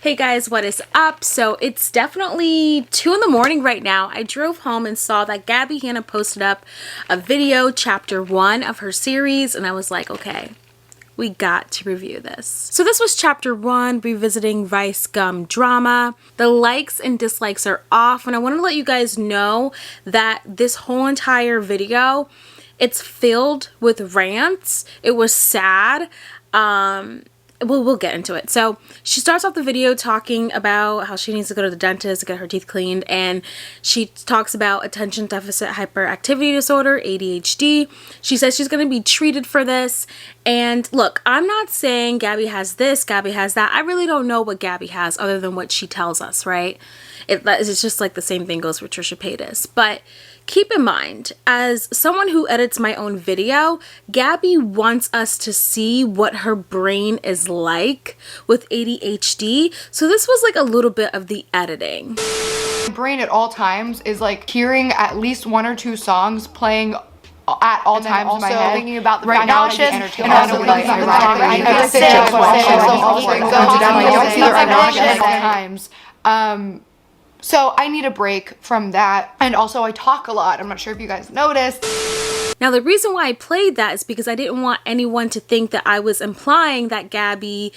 Hey guys, what is up? So it's definitely 2 in the morning right now. I drove home and saw that Gabbie Hanna posted up a video, chapter 1 of her series, and I was like, okay, we got to review this. So this was chapter 1, revisiting Ricegum Drama. The likes and dislikes are off, and I want to let you guys know that this whole entire video, it's filled with rants. It was sad. We'll get into it. So she starts off the video talking about how she needs to go to the dentist to get her teeth cleaned, and she talks about attention deficit hyperactivity disorder, ADHD. She says she's going to be treated for this. And look, I'm not saying Gabbie has this, Gabbie has that. I really don't know what Gabbie has other than what she tells us, right? It's just like the same thing goes for Trisha Paytas. But keep in mind, as someone who edits my own video, Gabbie wants us to see what her brain is like with ADHD. So this was like a little bit of the editing. My brain at all times is like hearing at least 1 or 2 songs playing at all times in my head. Thinking about the right now, and also like times. So I need a break from that, and also I talk a lot. I'm not sure if you guys noticed. Now the reason why I played that is because I didn't want anyone to think that I was implying that Gabbie,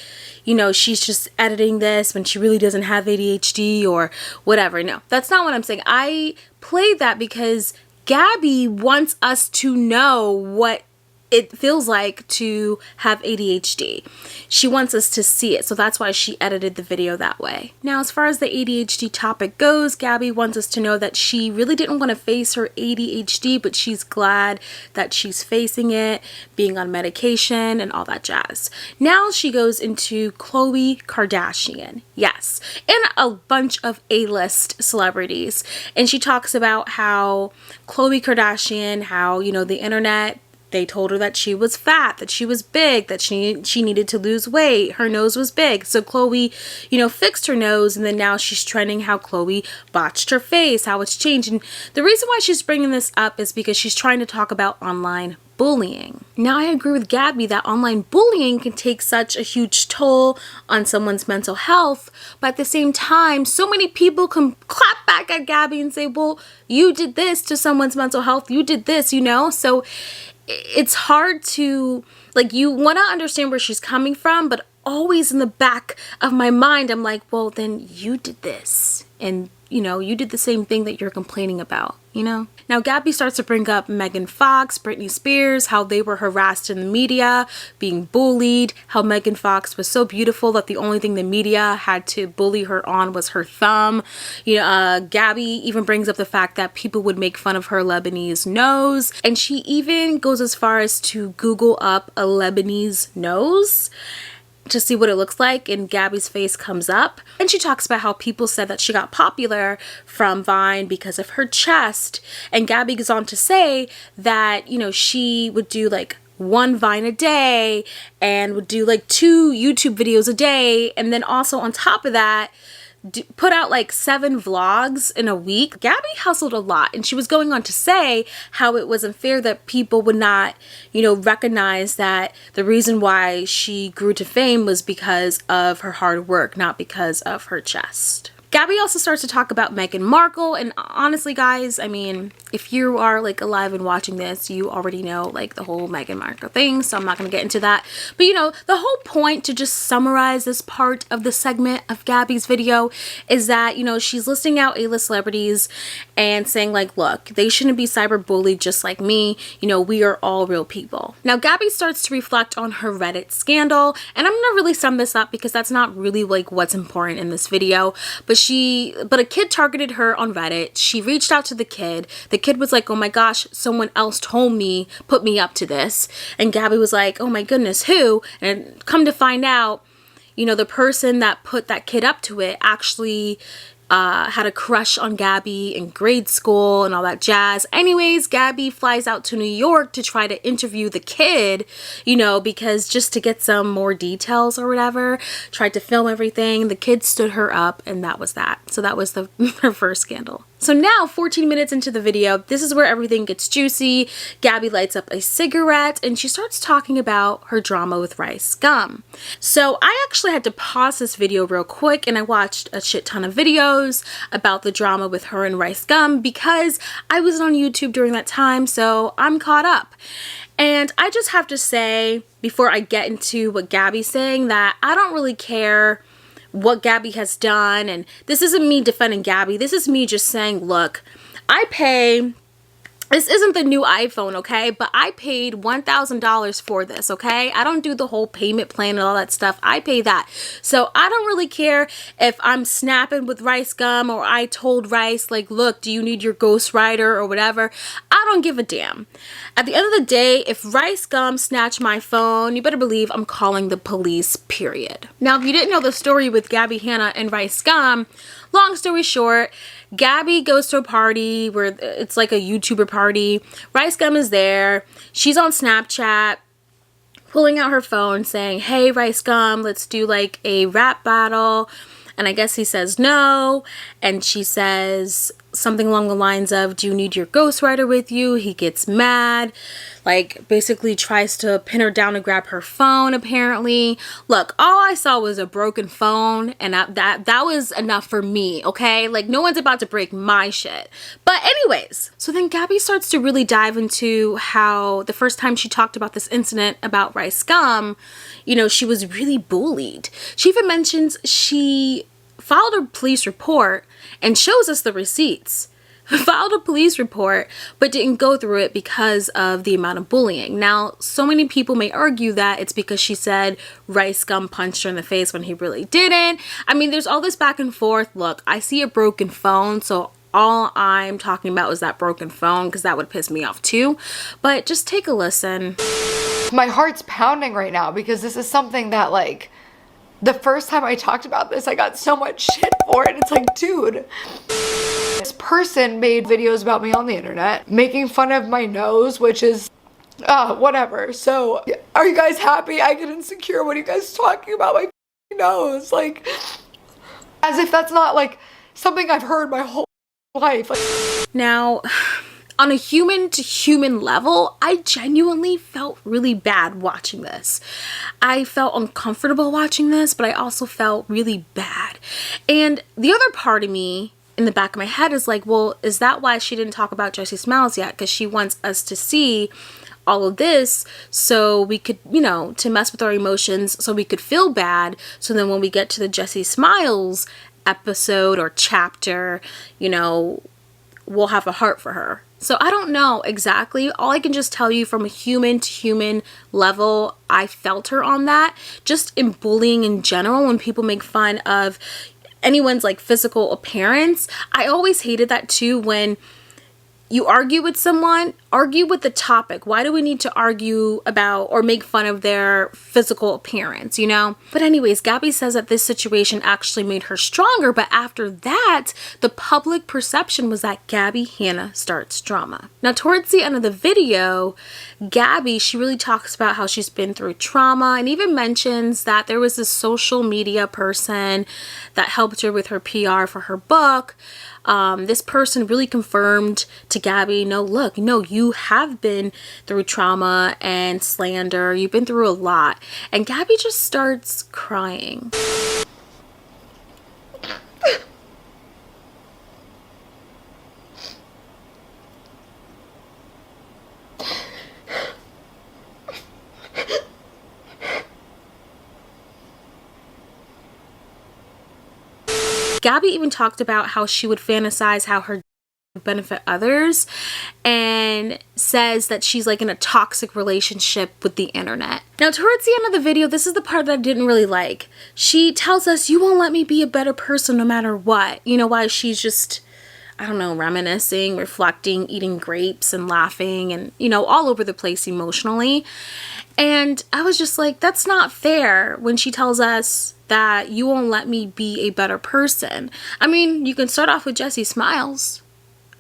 you know, she's just editing this when she really doesn't have ADHD or whatever. No, that's not what I'm saying. I played that because Gabbie wants us to know what it feels like to have ADHD. She wants us to see it, so that's why she edited the video that way. Now, as far as the ADHD topic goes, Gabbie wants us to know that she really didn't want to face her ADHD, but she's glad that she's facing it, being on medication, and all that jazz. Now she goes into Khloe Kardashian, yes, and a bunch of A-list celebrities, and she talks about how Khloe Kardashian, how, you know, the internet, they told her that she was fat, that she was big, that she needed to lose weight. Her nose was big. So Khloe, you know, fixed her nose, and then now she's trending how Khloe botched her face, how it's changed. And the reason why she's bringing this up is because she's trying to talk about online bullying. Now, I agree with Gabbie that online bullying can take such a huge toll on someone's mental health, but at the same time, so many people can clap back at Gabbie and say, well, you did this to someone's mental health, you did this, you know? So it's hard to, like, you want to understand where she's coming from, but always in the back of my mind, I'm like, well, then you did this. And, you know, you did the same thing that you're complaining about, you know? Now, Gabbie starts to bring up Megan Fox, Britney Spears, how they were harassed in the media, being bullied, how Megan Fox was so beautiful that the only thing the media had to bully her on was her thumb. You know, Gabbie even brings up the fact that people would make fun of her Lebanese nose, and she even goes as far as to Google up a Lebanese nose to see what it looks like, and Gabbie's face comes up, and she talks about how people said that she got popular from Vine because of her chest. And Gabbie goes on to say that, you know, she would do like 1 Vine a day and would do like 2 YouTube videos a day, and then also on top of that put out like 7 vlogs in a week. Gabbie hustled a lot, and she was going on to say how it was unfair that people would not, you know, recognize that the reason why she grew to fame was because of her hard work, not because of her chest. Gabbie also starts to talk about Meghan Markle, and honestly guys, I mean, if you are like alive and watching this, you already know like the whole Meghan Markle thing, so I'm not going to get into that. But you know, the whole point, to just summarize this part of the segment of Gabbie's video, is that, you know, she's listing out A-list celebrities and saying like, look, they shouldn't be cyberbullied just like me. You know, we are all real people. Now, Gabbie starts to reflect on her Reddit scandal, and I'm going to really sum this up because that's not really like what's important in this video, but a kid targeted her on Reddit. She reached out to the kid. The kid was like, oh my gosh, someone else told me, put me up to this. And Gabbie was like, oh my goodness, who? And come to find out, you know, the person that put that kid up to it actually had a crush on Gabbie in grade school and all that jazz. Anyways, Gabbie flies out to New York to try to interview the kid, you know, because just to get some more details or whatever, tried to film everything. The kid stood her up, and that was that. So that was her first scandal. So now, 14 minutes into the video, this is where everything gets juicy. Gabbie lights up a cigarette and she starts talking about her drama with Ricegum. So I actually had to pause this video real quick and I watched a shit ton of videos about the drama with her and Ricegum because I wasn't on YouTube during that time, so I'm caught up. And I just have to say, before I get into what Gabbie's saying, that I don't really care what Gabbie has done, and this isn't me defending Gabbie, this is me just saying, look, this isn't the new iPhone, okay? But I paid $1,000 for this, okay? I don't do the whole payment plan and all that stuff. I pay that. So I don't really care if I'm snapping with Ricegum or I told Rice, like, look, do you need your ghostwriter or whatever? I don't give a damn. At the end of the day, if Ricegum snatched my phone, you better believe I'm calling the police, period. Now, if you didn't know the story with Gabbie Hanna and Ricegum, long story short, Gabbie goes to a party where it's like a YouTuber party. Ricegum is there. She's on Snapchat, pulling out her phone saying, hey, Ricegum, let's do like a rap battle. And I guess he says no. And she says something along the lines of, do you need your ghostwriter with you? He gets mad, like basically tries to pin her down and grab her phone apparently. Look, all I saw was a broken phone and that was enough for me, okay? Like no one's about to break my shit. But anyways, so then Gabbie starts to really dive into how the first time she talked about this incident about Ricegum, you know, she was really bullied. She even mentions she filed a police report and shows us the receipts. Filed a police report but didn't go through it because of the amount of bullying. Now, so many people may argue that it's because she said Ricegum punched her in the face when he really didn't. I mean, there's all this back and forth. Look, I see a broken phone, so all I'm talking about is that broken phone because that would piss me off too. But just take a listen. My heart's pounding right now because this is something that, like, the first time I talked about this, I got so much shit for it. It's like, dude, this person made videos about me on the internet, making fun of my nose, which is, whatever. So, are you guys happy? I get insecure. What are you guys talking about? My nose, like, as if that's not, like, something I've heard my whole life. Like, now, on a human to human level, I genuinely felt really bad watching this. I felt uncomfortable watching this, but I also felt really bad. And the other part of me in the back of my head is like, well, is that why she didn't talk about Jessie Smiles yet? Because she wants us to see all of this so we could, you know, to mess with our emotions so we could feel bad. So then when we get to the Jessie Smiles episode or chapter, you know, we'll have a heart for her. So I don't know exactly. All I can just tell you from a human to human level, I felt her on that. Just in bullying in general, when people make fun of anyone's like physical appearance, I always hated that too. When you argue with someone, argue with the topic. Why do we need to argue about or make fun of their physical appearance, you know? But anyways, Gabbie says that this situation actually made her stronger, but after that, the public perception was that Gabbie Hanna starts drama. Now, towards the end of the video, Gabbie, she really talks about how she's been through trauma and even mentions that there was this social media person that helped her with her PR for her book. This person really confirmed to Gabbie, no, look, no, you have been through trauma and slander. You've been through a lot. And Gabbie just starts crying. Gabbie even talked about how she would fantasize how her would benefit others and says that she's like in a toxic relationship with the internet. Now, towards the end of the video, this is the part that I didn't really like. She tells us, you won't let me be a better person no matter what. You know, why she's just, I don't know, reminiscing, reflecting, eating grapes and laughing and, you know, all over the place emotionally. And I was just like, that's not fair when she tells us that you won't let me be a better person. I mean, you can start off with Jessie Smiles.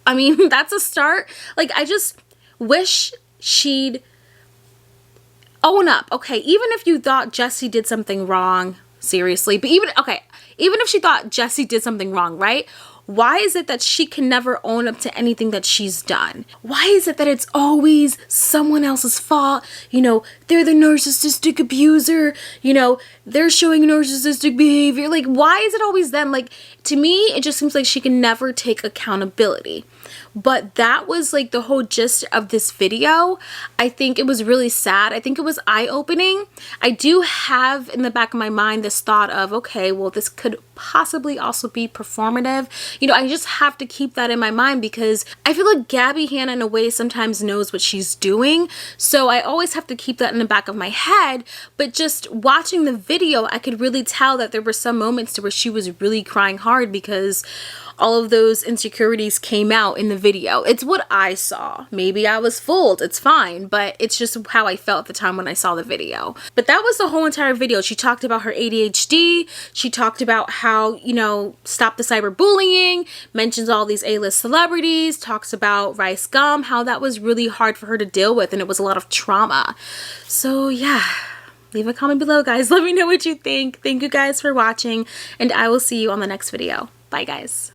I mean, that's a start. Like, I just wish she'd own up. Okay, even if you thought Jessie did something wrong, seriously, but even if she thought Jessie did something wrong, right? Why is it that she can never own up to anything that she's done? Why is it that it's always someone else's fault? You know, they're the narcissistic abuser. You know, they're showing narcissistic behavior. Like, why is it always them? Like, to me, it just seems like she can never take accountability. But that was like the whole gist of this video. I think it was really sad. I think it was eye-opening. I do have in the back of my mind this thought of, okay, well, this could possibly also be performative. You know, I just have to keep that in my mind because I feel like Gabbie Hanna in a way sometimes knows what she's doing. So I always have to keep that in the back of my head. But just watching the video, I could really tell that there were some moments to where she was really crying hard because all of those insecurities came out in the video. It's what I saw. Maybe I was fooled. It's fine, but it's just how I felt at the time when I saw the video. But that was the whole entire video. She talked about her ADHD. She talked about how, you know, stop the cyberbullying, mentions all these A-list celebrities, talks about Ricegum, how that was really hard for her to deal with, and it was a lot of trauma. So yeah. Leave a comment below, guys. Let me know what you think. Thank you guys for watching, and I will see you on the next video. Bye, guys.